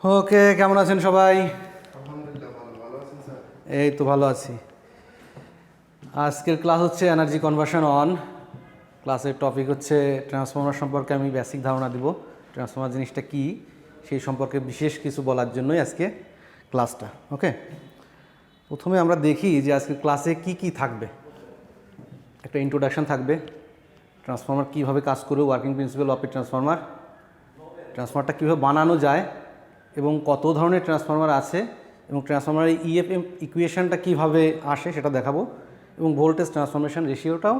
ওকে, কেমন আছেন সবাই? আলহামদুলিল্লাহ ভালো আছেন স্যার? এই তো ভালো আছি। আজকের ক্লাস হচ্ছে এনার্জি কনভার্সন অন। ক্লাসের টপিক হচ্ছে ট্রান্সফর্মার সম্পর্কে আমি বেসিক ধারণা দিব। ট্রান্সফর্মার জিনিসটা কী সেই সম্পর্কে বিশেষ কিছু বলার জন্যই আজকে ক্লাসটা। ওকে, প্রথমে আমরা দেখি যে আজকের ক্লাসে কি কি থাকবে। একটা ইন্ট্রোডাকশন থাকবে, ট্রান্সফর্মার কীভাবে কাজ করবে, working principle of a transformer, ট্রান্সফর্মারটা কীভাবে বানানো যায় এবং কত ধরনের ট্রান্সফর্মার আছে এবং ট্রান্সফর্মারের ইএফএম ইকুয়েশনটা কীভাবে আসে সেটা দেখাবো এবং ভোল্টেজ ট্রান্সফরমেশন রেশিওটাও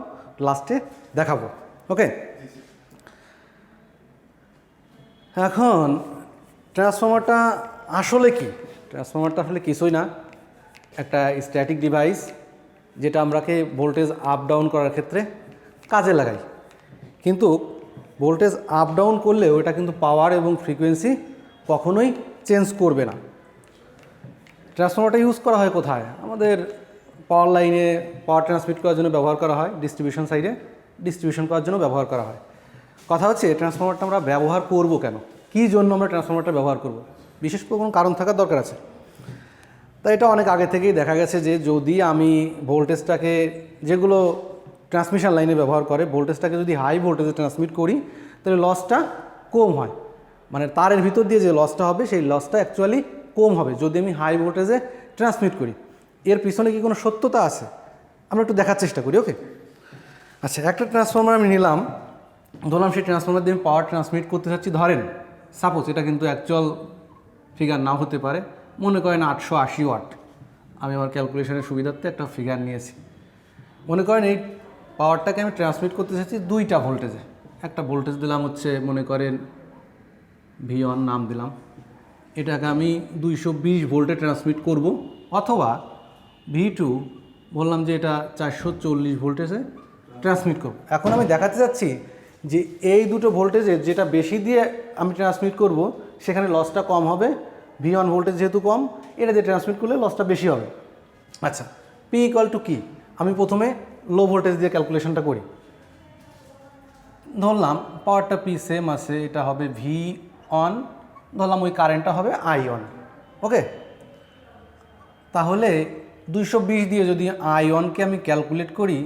লাস্টে দেখাবো। ওকে, এখন ট্রান্সফর্মারটা আসলে কি? ট্রান্সফর্মারটা আসলে কিছুই না, একটা স্ট্যাটিক ডিভাইস যেটা আমরাকে ভোল্টেজ আপ ডাউন করার ক্ষেত্রে কাজে লাগাই। কিন্তু ভোল্টেজ আপ ডাউন করলেও এটা কিন্তু পাওয়ার এবং ফ্রিকোয়েন্সি কখনোই চেঞ্জ করবে না। ট্রান্সফর্মারটা ইউজ করা হয় কোথায়? আমাদের পাওয়ার লাইনে পাওয়ার ট্রান্সমিট করার জন্য ব্যবহার করা হয়, ডিস্ট্রিবিউশন সাইডে ডিস্ট্রিবিউশন করার জন্য ব্যবহার করা হয়। কথা হচ্ছে ট্রান্সফর্মারটা আমরা ব্যবহার করব কেন, কী জন্য আমরা ট্রান্সফর্মারটা ব্যবহার করব? বিশেষ করে কোনো কারণ থাকার দরকার আছে। তাই এটা অনেক আগে থেকেই দেখা গেছে যে যদি আমি ভোল্টেজটাকে, যেগুলো ট্রান্সমিশন লাইনে ব্যবহার করে, ভোল্টেজটাকে যদি হাই ভোল্টেজে ট্রান্সমিট করি তাহলে লসটা কম হয়। মানে তারের ভিতর দিয়ে যে লসটা হবে সেই লসটা অ্যাকচুয়ালি কম হবে যদি আমি হাই ভোল্টেজে ট্রান্সমিট করি। এর পিছনে কি কোনো সত্যতা আছে? আমরা একটু দেখার চেষ্টা করি। ওকে, আচ্ছা, একটা ট্রান্সফর্মার আমি নিলাম, ধরলাম সেই ট্রান্সফর্মার দিয়ে আমি পাওয়ার ট্রান্সমিট করতে চাচ্ছি। ধরেন সাপোজ, এটা কিন্তু অ্যাকচুয়াল ফিগার নাও হতে পারে, মনে করেন 880 ওয়াট। আমি আমার ক্যালকুলেশনের সুবিধার্থে একটা ফিগার নিয়েছি। মনে করেন এই পাওয়ারটাকে আমি ট্রান্সমিট করতে চাচ্ছি 2টা ভোল্টেজে। একটা ভোল্টেজ দিলাম হচ্ছে মনে করেন V1 নাম দিলাম, এটাকে আমি 220 ভোল্টে ট্রান্সমিট করব, অথবা V2 বললাম যে এটা 440 ভোল্টেজে ট্রান্সমিট করব। এখন আমি দেখাতে চাচ্ছি যে এই দুটো ভোল্টেজে যেটা বেশি দিয়ে আমি ট্রান্সমিট করব সেখানে লসটা কম হবে। V1 ভোল্টেজ যেহেতু কম, এটা দিয়ে ট্রান্সমিট করলে লসটা বেশি হবে। আচ্ছা, P ইকুয়াল টু কি? আমি প্রথমে লো ভোল্টেজ দিয়ে ক্যালকুলেশনটা করি। ধরলাম পাওয়ারটা P সেম আছে, এটা হবে V1, ধরলাম ওই কারেন্টটা হবে I1। ওকে, তাহলে 220 দিয়ে যদি I1কে আমি ক্যালকুলেট করি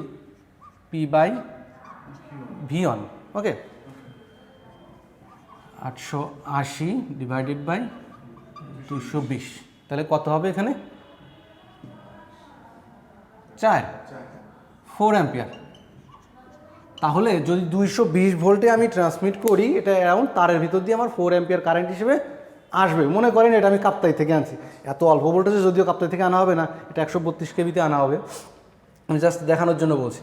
P by V1, okay, 880 divided by 220, তাহলে কত হবে এখানে? 4 অ্যাম্পিয়ার। তাহলে যদি 220 ভোল্টে আমি ট্রান্সমিট করি, এটা অ্যারাউন্ড তারের ভিতর দিয়ে আমার 4 অ্যাম্পিয়ার কারেন্ট হিসেবে আসবে। মনে করেন এটা আমি কাপ্তাই থেকে আনছি, এত অল্প ভোল্টেজে যদিও কাপ্তাই থেকে আনা হবে না, এটা 132 কেবিতে আনা হবে, আমি জাস্ট দেখানোর জন্য বলছি।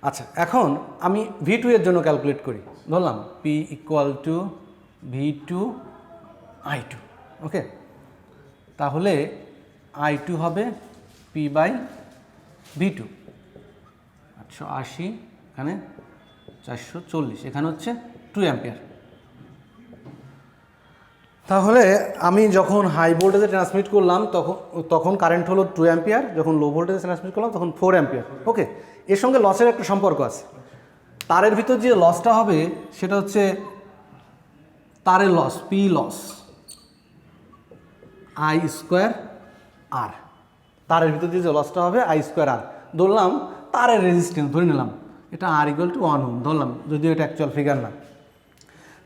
আচ্ছা, এখন আমি V2 এর জন্য ক্যালকুলেট করি। ধরলাম P equal to V2 I2। ওকে, তাহলে I2 হবে P বাই V2, 880, এখানে 440, এখানে হচ্ছে 2 অ্যাম্পিয়ার। তাহলে আমি যখন হাই ভোল্টেজে ট্রান্সমিট করলাম তখন কারেন্ট হলো 2 অ্যাম্পিয়ার, যখন লো ভোল্টেজে ট্রান্সমিট করলাম তখন 4 অ্যাম্পিয়ার। ওকে, এর সঙ্গে লসের একটা সম্পর্ক আছে। তারের ভিতর যে লসটা হবে সেটা হচ্ছে তারের loss, P loss I square R। তারের ভিতর দিয়ে যে লসটা হবে I স্কোয়ার R। ধরলাম তারের রেজিস্ট্যান্স ধরে নিলাম, এটা R ইকুয়াল টু 1 ওহম ধরলাম, যদিও এটা অ্যাকচুয়াল ফিগার না।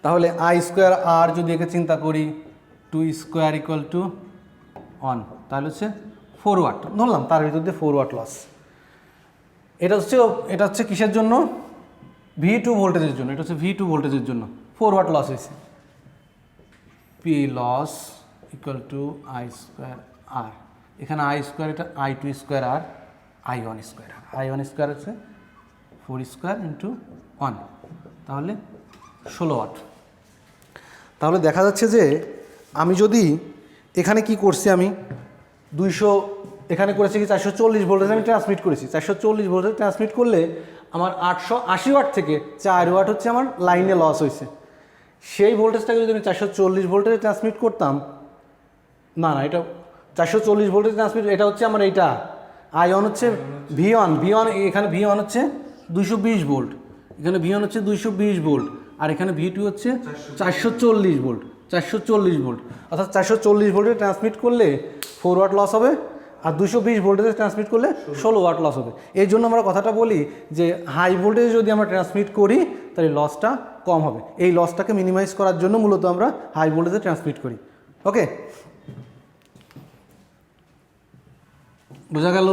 তাহলে I স্কোয়ার R যদি একে চিন্তা করি, 2 স্কোয়ার ইকুয়াল টু 1, তাহলে হচ্ছে 4 ওয়াট ধরলাম, তার ভিতর দিয়ে 4 ওয়াট লস। এটা হচ্ছে কিসের জন্য? V2 ভোল্টেজের জন্য। এটা হচ্ছে V2 ভোল্টেজের জন্য 4 ওয়াট লস হয়েছে। P loss equal to I square R। এখানে I স্কোয়ার, এটা I2 square R, I1 square R। I1 square হচ্ছে 4 স্কোয়ার ইন্টু 1, তাহলে 16 ওয়াট। তাহলে দেখা যাচ্ছে যে আমি যদি এখানে কি করছি, আমি 200 এখানে করেছি কি 440 ভোল্টেজ আমি ট্রান্সমিট করেছি। 440 ভোল্টেজ ট্রান্সমিট করলে আমার 880 ওয়াট থেকে 4 ওয়াট হচ্ছে আমার লাইনে লস হয়েছে। সেই ভোল্টেজটাকে যদি আমি 440 ভোল্টেজে ট্রান্সমিট করতাম, না এটা 440 ভোল্টেজ ট্রান্সমিট, এটা হচ্ছে আমার এইটা I1 হচ্ছে V1, এখানে V1 হচ্ছে 220 ভোল্ট, এখানে V1 হচ্ছে 220 ভোল্ট, আর এখানে V2 হচ্ছে 440 ভোল্ট। 440 ভোল্ট, অর্থাৎ 440 ভোল্টে ট্রান্সমিট করলে 4 ওয়াট লস হবে, আর 220 ভোল্টেজে ট্রান্সমিট করলে 16 ওয়াট লস হবে। এই জন্য আমরা কথাটা বলি যে হাই ভোল্টেজে যদি আমরা ট্রান্সমিট করি তাহলে লসটা কম হবে। এই লসটাকে মিনিমাইজ করার জন্য মূলত আমরা হাই ভোল্টেজে ট্রান্সমিট করি। ওকে, বোঝা গেল?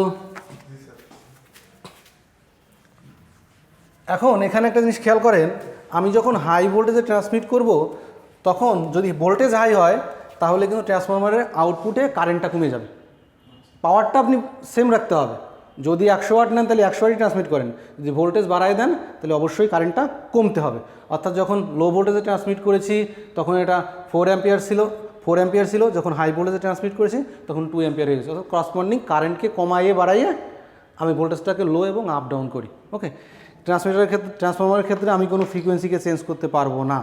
এখন এখানে একটা জিনিস খেয়াল করেন, আমি যখন হাই ভোল্টেজে ট্রান্সমিট করব তখন যদি ভোল্টেজ হাই হয় তাহলে কিন্তু ট্রান্সফরমারের আউটপুটে কারেন্টটা কমে যাবে। পাওয়ারটা আপনি সেম রাখতে হবে। যদি 100 ওয়াট নেন তাহলে 100 ওয়াটই ট্রান্সমিট করেন, যদি ভোল্টেজ বাড়ায় দেন তাহলে অবশ্যই কারেন্টটা কমতে হবে। অর্থাৎ যখন লো ভোল্টেজে ট্রান্সমিট করেছি তখন এটা 4 অ্যাম্পিয়ার ছিল, যখন হাই ভোল্টেজে ট্রান্সমিট করেছি তখন 2 অ্যাম্পিয়ার হয়ে গেছে। অর্থাৎ করসপন্ডিং কারেন্টকে কমাইয়ে বাড়াইয়ে আমি ভোল্টেজটাকে লো এবং আপ ডাউন করি। ওকে, ট্রান্সফরমারের ক্ষেত্রে আমি কোনো ফ্রিকোয়েন্সিকে চেঞ্জ করতে পারবো না,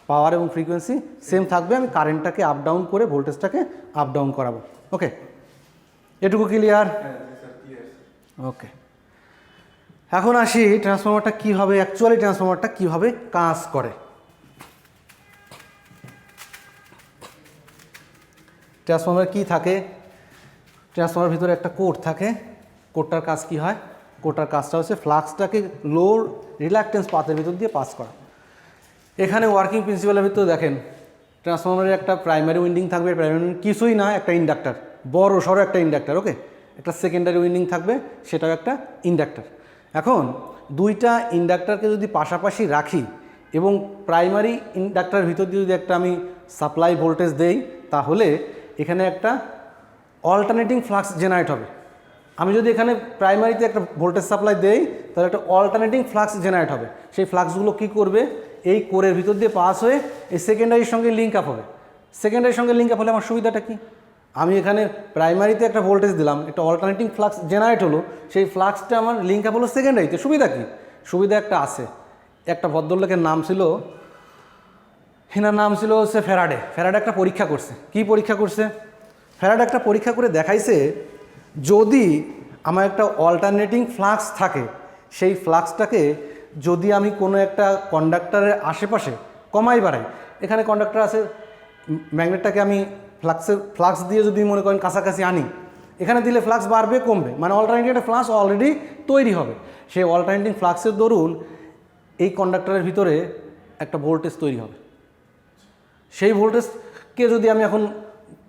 পাওয়ার এবং ফ্রিকোয়েন্সি সেম থাকবে, আমি কারেন্টটাকে আপ ডাউন করে ভোল্টেজটাকে আপ ডাউন করাবো। ওকে, এটুকু ক্লিয়ার? ওকে, এখন আসি ট্রান্সফরমারটা কীভাবে, অ্যাকচুয়ালি ট্রান্সফরমারটা কীভাবে কাজ করে। ট্রান্সফরমার কি থাকে? ট্রান্সফরমারের ভিতরে একটা কোড থাকে। কোডটার কাজ কি হয়? কোডটার কাজটা হচ্ছে ফ্লাক্সটাকে লো রিল্যাক্টেন্স পাথের ভিতর দিয়ে পাস করা। এখানে ওয়ার্কিং প্রিন্সিপালের ভিতরে দেখেন ট্রান্সফরমারের একটা প্রাইমারি উইন্ডিং থাকবে, প্রাইমারি উইন্ডিং কিছুই না, একটা ইন্ডাক্টর, বড় সড়ো একটা ইন্ডাক্টর। ওকে, একটা সেকেন্ডারি উইন্ডিং থাকবে, সেটাও একটা ইন্ডাক্টর। এখন দুইটা ইন্ডাক্টরকে যদি পাশাপাশি রাখি এবং প্রাইমারি ইন্ডাক্টরের ভিতর দিয়ে যদি একটা আমি সাপ্লাই ভোল্টেজ দেই তাহলে এখানে একটা অল্টারনেটিং ফ্লাক্স জেনারেট হবে। আমি যদি এখানে প্রাইমারিতে একটা ভোল্টেজ সাপ্লাই দেই তাহলে একটা অল্টারনেটিং ফ্লাক্স জেনারেট হবে। সেই ফ্লাক্সগুলো কী করবে? এই কোরের ভিতর দিয়ে পাস হয়ে এই সেকেন্ডারির সঙ্গে লিঙ্ক আপ হবে। সেকেন্ডারির সঙ্গে লিঙ্ক আপ হলে আমার সুবিধাটা কি? আমি এখানে প্রাইমারিতে একটা ভোল্টেজ দিলাম, একটা অল্টারনেটিং ফ্লাক্স জেনারেট হলো, সেই ফ্লাক্সটা আমার লিঙ্ক আপ হলো সেকেন্ডারিতে। সুবিধা কি? সুবিধা একটা আছে। একটা ভদ্রলোকের নাম ছিল, হেনার নাম ছিল হচ্ছে ফ্যারাডে। ফ্যারাডে একটা পরীক্ষা করছে। কি পরীক্ষা করছে? ফ্যারাডে একটা পরীক্ষা করে দেখাইছে যদি আমার একটা অল্টারনেটিং ফ্লাক্স থাকে, সেই ফ্লাক্সটাকে যদি আমি কোনো একটা কন্ডাক্টরের আশেপাশে কমাই বাড়াই, এখানে কন্ডাক্টর আছে, ম্যাগনেটটাকে আমি ফ্লাক্স দিয়ে যদি মনে করেন কাছাকাছি আনি, এখানে দিলে ফ্লাক্স বাড়বে কমবে, মানে অল্টারনেটিং একটা ফ্লাক্স অলরেডি তৈরি হবে। সেই অল্টারনেটিং ফ্লাক্সের দরুন এই কন্ডাক্টরের ভিতরে একটা ভোল্টেজ তৈরি হবে। সেই ভোল্টেজকে যদি আমি এখন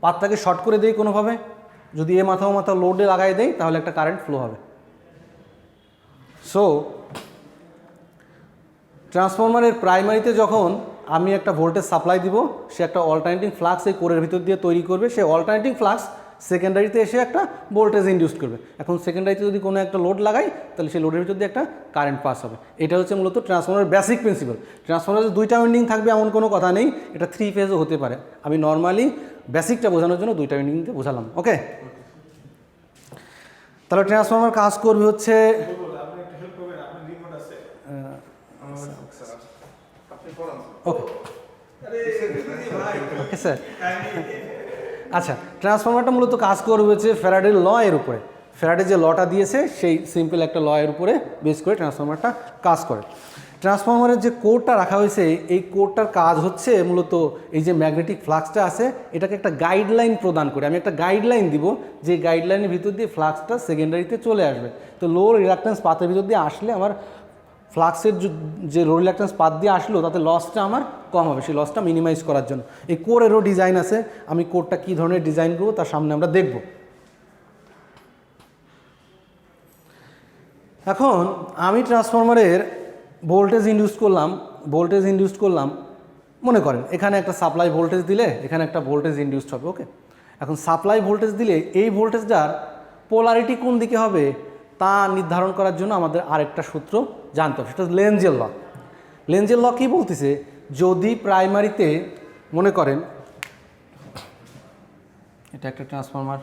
পাতটাকে শর্ট করে দিই কোনোভাবে, যদি এ মাথা ও মাথা লোডে লাগাই দেই তাহলে একটা কারেন্ট ফ্লো হবে। সো ট্রান্সফরমারের প্রাইমারিতে যখন আমি একটা ভোল্টেজ সাপ্লাই দিব, সে একটা অল্টারনেটিং ফ্লাক্স এই কোরের ভিতর দিয়ে তৈরি করবে। সেই অল্টারনেটিং ফ্লাক্স সেকেন্ডারিতে এসে একটা ভোল্টেজ ইনডিউস করবে। এখন সেকেন্ডারিতে যদি কোনো একটা লোড লাগাই তাহলে সেই লোডের ভিতর দিয়ে একটা কারেন্ট পাস হবে। এটা হচ্ছে মূলত ট্রান্সফরমারের বেসিক প্রিন্সিপাল। ট্রান্সফরমারের দুইটা উইন্ডিং থাকবে এমন কোনো কথা নেই, এটা 3 ফেজও হতে পারে। আমি নর্মালি বেসিকটা বোঝানোর জন্য দুইটা উইন্ডিং দিয়ে বোঝালাম। ওকে, তাহলে ট্রান্সফরমার কাজ করবে হচ্ছে, ওকে ওকে স্যার। আচ্ছা, ট্রান্সফরমারটা মূলত কাজ করবে হচ্ছে ফ্যারাডের ল এর উপরে। ফ্যারাডে যে লটা দিয়েছে সেই সিম্পল একটা ল এর উপরে বেস করে ট্রান্সফরমারটা কাজ করে। ট্রান্সফরমারের যে কোডটা রাখা হয়েছে, এই কোডটার কাজ হচ্ছে মূলত এই যে ম্যাগনেটিক ফ্লাক্সটা আছে এটাকে একটা গাইডলাইন প্রদান করে। আমি একটা গাইডলাইন দিব, যে গাইডলাইনের ভিতর দিয়ে ফ্লাক্সটা সেকেন্ডারিতে চলে আসবে। তো লো রিলাক্টেন্স পাথের ভিতর দিয়ে আসলে আমার ফ্লাক্সের যে লো রিলাক্টেন্স পাথ দিয়ে আসলো তাতে লসটা আমার কম হবে, সেই লসটা মিনিমাইজ করার জন্য এই কোরেরও ডিজাইন আছে। আমি কোডটা কী ধরনের ডিজাইন করবো তার সামনে আমরা দেখব। এখন আমি ট্রান্সফরমারের ভোল্টেজ ইনডিউস করলাম, মনে করেন এখানে একটা সাপ্লাই ভোল্টেজ দিলে এখানে একটা ভোল্টেজ ইনডিউসড হবে। ওকে, এখন সাপ্লাই ভোল্টেজ দিলে এই ভোল্টেজটার পোলারিটি কোন দিকে হবে তা নির্ধারণ করার জন্য আমাদের আরেকটা সূত্র জানতে হবে, সেটা লেনজের ল। লেনজের ল কী বলতেছে? যদি প্রাইমারিতে মনে করেন এটা একটা ট্রান্সফরমার,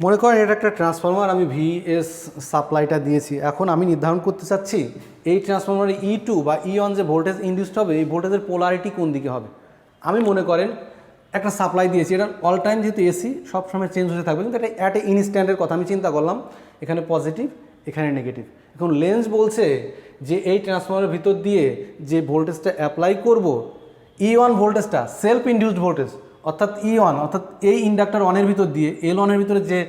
মনে করেন এটা একটা ট্রান্সফরমার, আমি ভিএস সাপ্লাইটা দিয়েছি। এখন আমি নির্ধারণ করতে চাচ্ছি এই ট্রান্সফরমারের E2 বা E1 যে ভোল্টেজ ইনডিউসড হবে, এই ভোল্টেজের পোলারিটি কোন দিকে হবে। আমি মনে করেন একটা সাপ্লাই দিয়েছি, এটা অল টাইম যেহেতু এসি সবসময় চেঞ্জ হতে থাকবে, কিন্তু এটা অ্যাট এ ইনস্ট্যান্টের কথা আমি চিন্তা করলাম, এখানে পজিটিভ এখানে নেগেটিভ। এখন লেন্স বলছে যে এই ট্রান্সফরমারের ভিতর দিয়ে যে ভোল্টেজটা অ্যাপ্লাই করব, E1 ভোল্টেজটা সেলফ ইনডিউসড ভোল্টেজ, অর্থাৎ E1 অর্থাৎ এই ইন্ডাক্টর ওয়ানের ভিতর দিয়ে L1 এর ভিতরে যে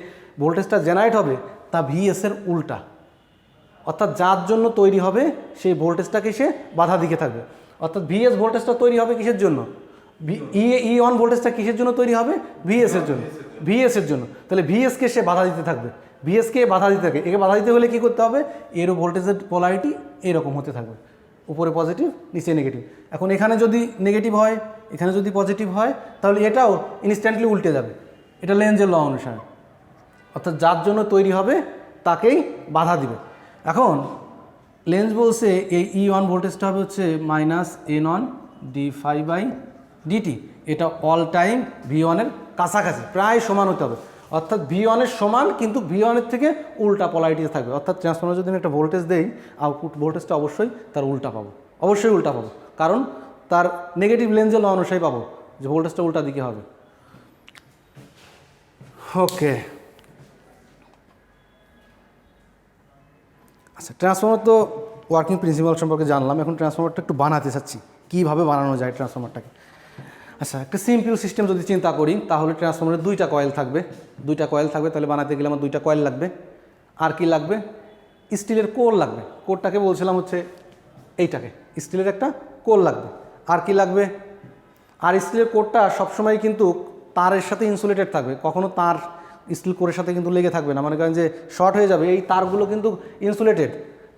ভোল্টেজটা জেনারেট হবে তা VS এর উল্টা, অর্থাৎ যার জন্য তৈরি হবে সেই ভোল্টেজটাকে সে বাধা দিকে থাকবে। অর্থাৎ VS ভোল্টেজটা তৈরি হবে কিসের জন্য, E1 ভোল্টেজটা কিসের জন্য তৈরি হবে, VS এর জন্য, VS এর জন্য। তাহলে VS কে সে বাধা দিতে থাকবে, VS কে বাধা দিতে থাকে। একে বাধা দিতে হলে কী করতে হবে, এরও ভোল্টেজের পোলারিটি এরকম হতে থাকবে, উপরে পজিটিভ নিচে নেগেটিভ। এখন এখানে যদি নেগেটিভ হয় এখানে যদি পজিটিভ হয় তাহলে এটাও ইনস্ট্যান্টলি উল্টে যাবে, এটা লেন্সের ল অনুসারে। অর্থাৎ যার জন্য তৈরি হবে তাকেই বাধা দিবে। এখন লেন্স বলছে এই E1 ভোল্টেজটা হবে হচ্ছে -N1 d∅/dt, এটা অল টাইম V1 এর কাছাকাছি প্রায় সমান হতে হবে। অর্থাৎ V1 এর সমান কিন্তু V1 এর থেকে উল্টা পোলারিটিতে থাকবে। অর্থাৎ ট্রান্সফরমার যদি আমি একটা ভোল্টেজ দেই, আউটপুট ভোল্টেজটা অবশ্যই তার উল্টা পাবো, অবশ্যই উল্টা পাবো, কারণ তার নেগেটিভ লেন্সের ল অনুসারে পাবো যে ভোল্টেজটা উল্টা দিকে হবে। ওকে, আচ্ছা ট্রান্সফরমার তো ওয়ার্কিং প্রিন্সিপাল সম্পর্কে জানলাম। এখন ট্রান্সফরমারটা একটু বানাতে চাচ্ছি, কীভাবে বানানো যায় ট্রান্সফরমারটাকে। আচ্ছা, একটা সিম্পল সিস্টেম যদি চিন্তা করি তাহলে ট্রান্সফরমারের দুইটা কয়েল থাকবে, তাহলে বানাতে গেলে আমার দুইটা কয়েল লাগবে। আর কি লাগবে, স্টিলের কোর লাগবে। কোরটাকে বলছিলাম হচ্ছে এইটাকে, স্টিলের একটা কোর লাগবে। আর কি লাগবে, আর স্টিলের কোরটা সবসময় কিন্তু তারের সাথে ইনসুলেটেড থাকবে, কখনো তার স্টিল কোরের সাথে কিন্তু লেগে থাকবে না। মনে করেন যে শর্ট হয়ে যাবে, এই তারগুলো কিন্তু ইনসুলেটেড,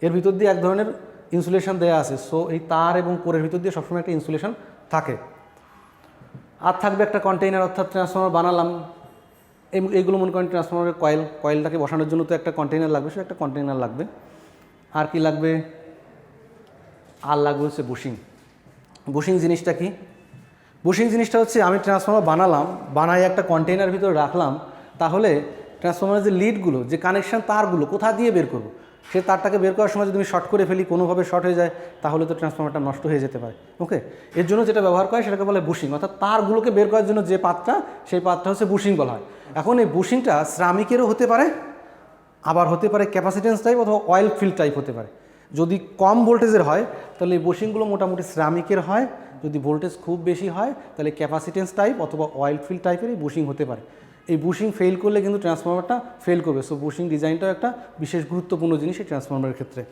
এর ভিতর দিয়ে এক ধরনের ইনসুলেশন দেওয়া আছে। সো এই তার এবং কোরের ভিতর দিয়ে সবসময় একটা ইনসুলেশন থাকে। আর থাকবে একটা কন্টেইনার, অর্থাৎ ট্রান্সফরমার বানালাম, এইগুলো মনে করেন ট্রান্সফরমারের কয়েলটাকে বসানোর জন্য তো একটা কন্টেইনার লাগবে, সে একটা কন্টেইনার লাগবে। আর কি লাগবে, আর লাগবে হচ্ছে বুশিং জিনিসটা কি, বুশিং জিনিসটা হচ্ছে আমি ট্রান্সফরমার বানালাম, বানাই একটা কন্টেইনার ভিতরে রাখলাম, তাহলে ট্রান্সফরমারের যে লিডগুলো, যে কানেকশন তারগুলো কোথা দিয়ে বের করবো, সে তারটাকে বের করার সময় যদি আমি শর্ট করে ফেলি, কোনোভাবে শর্ট হয়ে যায়, তাহলে তো ট্রান্সফরমারটা নষ্ট হয়ে যেতে পারে। ওকে, এর জন্য যেটা ব্যবহার করে সেটাকে বলে বুশিং, অর্থাৎ তারগুলোকে বের করার জন্য যে পাতটা, সেই পাতটা হচ্ছে বুশিং বলা হয়। এখন এই বুশিংটা শ্রামিকেরও হতে পারে, আবার হতে পারে ক্যাপাসিটেন্স টাইপ অথবা অয়েল ফিল্ড টাইপ হতে পারে। যদি কম ভোল্টেজের হয় তাহলে এই বুশিংগুলো মোটামুটি শ্রামিকের হয়, যদি ভোল্টেজ খুব বেশি হয় তাহলে ক্যাপাসিটেন্স টাইপ অথবা অয়েল ফিল্ড টাইপের এই বুশিং হতে পারে। এই বুশিং ফেল করলে কিন্তু ট্রান্সফরমারটা ফেল করবে। সো বুশিং ডিজাইনটাও একটা বিশেষ গুরুত্বপূর্ণ জিনিস এই ট্রান্সফরমারের ক্ষেত্রে।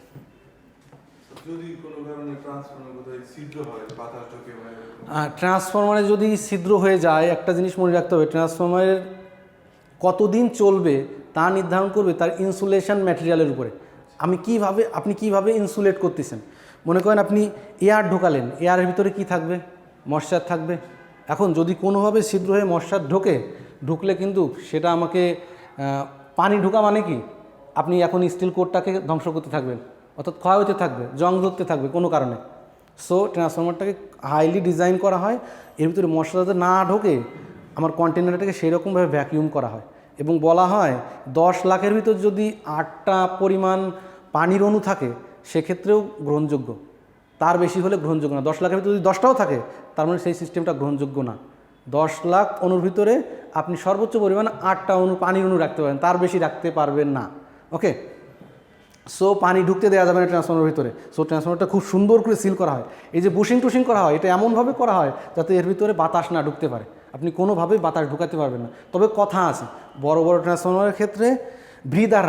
যদি কোনো কারণে ট্রান্সফরমার কোথায় ছিদ্র হয়, বাতাস ঢোকে, ট্রান্সফরমারে যদি ছিদ্র হয়ে যায়, একটা জিনিস মনে রাখতে হবে, ট্রান্সফরমারের কতদিন চলবে তা নির্ধারণ করবে তার ইনসুলেশন ম্যাটেরিয়ালের উপরে। আপনি কিভাবে ইনসুলেট করতেছেন। মনে করেন আপনি এয়ার ঢোকালেন, এয়ারের ভিতরে কি থাকবে, ময়েশ্চার থাকবে। এখন যদি কোনোভাবে ছিদ্র হয়ে ময়েশ্চার ঢুকলে কিন্তু সেটা আমাকে পানি ঢোকা মানে কি, আপনি এখন স্টিল কোরটাকে ধ্বংস করতে থাকবেন, অর্থাৎ ক্ষয় হতে থাকবে, জং ধরতে থাকবে কোনো কারণে। সো ট্রান্সফরমারটাকে হাইলি ডিজাইন করা হয়, এর ভিতরে মশলা যাতে না ঢোকে আমার কন্টেনারটাকে সেই রকমভাবে ভ্যাকিউম করা হয়। এবং বলা হয় 10 লাখের ভিতর যদি 8টা পরিমাণ পানির অণু থাকে সেক্ষেত্রেও গ্রহণযোগ্য, তার বেশি হলে গ্রহণযোগ্য না। 10 লাখের ভিতরে যদি 10টাও থাকে তার মানে সেই সিস্টেমটা গ্রহণযোগ্য না। 10 লাখ অণুর ভিতরে আপনি সর্বোচ্চ পরিমাণ 8টা পানির অণু রাখতে পারেন, তার বেশি রাখতে পারবেন না। ওকে, সো পানি ঢুকতে দেওয়া যাবে না ট্রান্সফরমারের ভিতরে। সো ট্রান্সফরমারটা খুব সুন্দর করে সিল করা হয়। এই যে বুশিং করা হয়, এটা এমনভাবে করা হয় যাতে এর ভিতরে বাতাস না ঢুকতে পারে, আপনি কোনোভাবেই বাতাস ঢুকাতে পারবেন না। তবে কথা আছে, বড় বড় ট্রান্সফরমারের ক্ষেত্রে ব্রিদার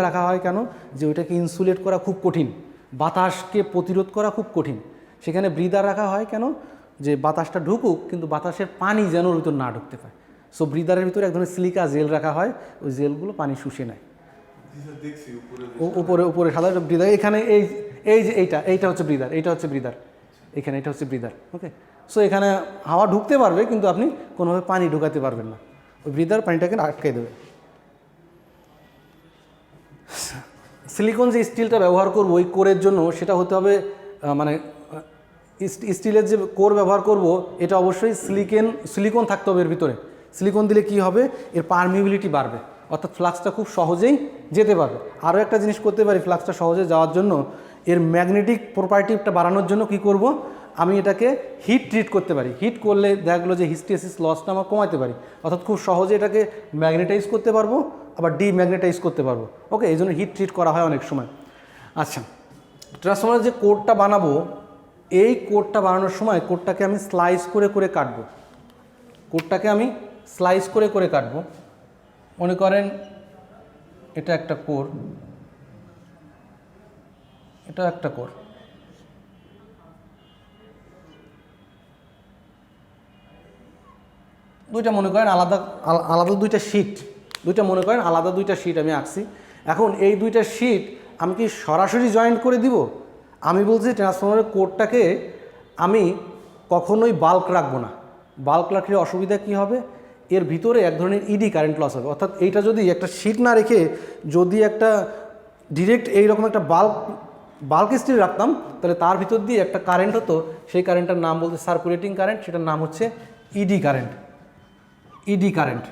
রাখা হয়। কেন, যে ওইটাকে ইনসুলেট করা খুব কঠিন, বাতাসকে প্রতিরোধ করা খুব কঠিন, সেখানে ব্রিদার রাখা হয়। কেন, যে বাতাসটা ঢুকুক কিন্তু বাতাসের পানি যেন ওর ভিতর না ঢুকতে পারে। সো ব্রিদারের ভিতরে এক ধরনের সিলিকা জেল রাখা হয়, ওই জেলগুলো পানি শুষে নেয়। উপরে সাধারণ ব্রিদার, এখানে এই যে এইটা হচ্ছে ব্রিদার, এখানে এটা হচ্ছে ব্রিদার। ওকে, সো এখানে হাওয়া ঢুকতে পারবে কিন্তু আপনি কোনোভাবে পানি ঢুকাতে পারবেন না, ওই ব্রিদার পানিটাকে আটকে দেবে। সিলিকন যে স্টিলটা ব্যবহার করবো ওই কোরের জন্য, সেটা হতে হবে মানে স্টিলের যে কোর ব্যবহার করব এটা অবশ্যই সিলিকন থাকতে হবে এর ভিতরে। সিলিকন দিলে কি হবে, এর পারমিবিলিটি বাড়বে, অর্থাৎ ফ্লাক্সটা খুব সহজেই যেতে পারবে। আরও একটা জিনিস করতে পারি ফ্লাক্সটা সহজে যাওয়ার জন্য, এর ম্যাগনেটিক প্রপার্টিটা বাড়ানোর জন্য কি করব, আমি এটাকে হিট ট্রিট করতে পারি। হিট করলে দেখা গেলো যে হিস্টেসিস লসটা আমরা কমাতে পারি, অর্থাৎ খুব সহজে এটাকে ম্যাগনেটাইজ করতে পারবো, আবার ডিম্যাগনেটাইজ করতে পারবো। ওকে, এই জন্য হিট ট্রিট করা হয় অনেক সময়। আচ্ছা, ট্রান্সফরমারের যে কোডটা বানাবো, এই কোডটা বানানোর সময় কোডটাকে আমি স্লাইস করে করে কাটবো। কোডটাকে আমি স্লাইস করে করে কাটবো। মনে করেন এটা একটা কোর, এটা একটা কোর, দুইটা মনে করেন আলাদা আলাদা দুইটা শিট, দুইটা মনে করেন আলাদা দুইটা শিট আমি আঁকছি। এখন এই দুইটা শিট আমি কি সরাসরি জয়েন্ট করে দিব? আমি বলছি ট্রান্সফরমারের কোডটাকে আমি কখনোই বাল্ক রাখবো না। বাল্ক রাখলে অসুবিধা কি হবে, এর ভিতরে এক ধরনের ইডি কারেন্ট লস হবে। অর্থাৎ এইটা যদি একটা শিট না রেখে যদি একটা ডিরেক্ট এইরকম একটা বাল্ক স্টিল রাখতাম, তাহলে তার ভিতর দিয়ে একটা কারেন্ট হতো, সেই কারেন্টটার নাম বলতে সার্কুলেটিং কারেন্ট, সেটার নাম হচ্ছে ইডি কারেন্ট। ইডি কারেন্ট,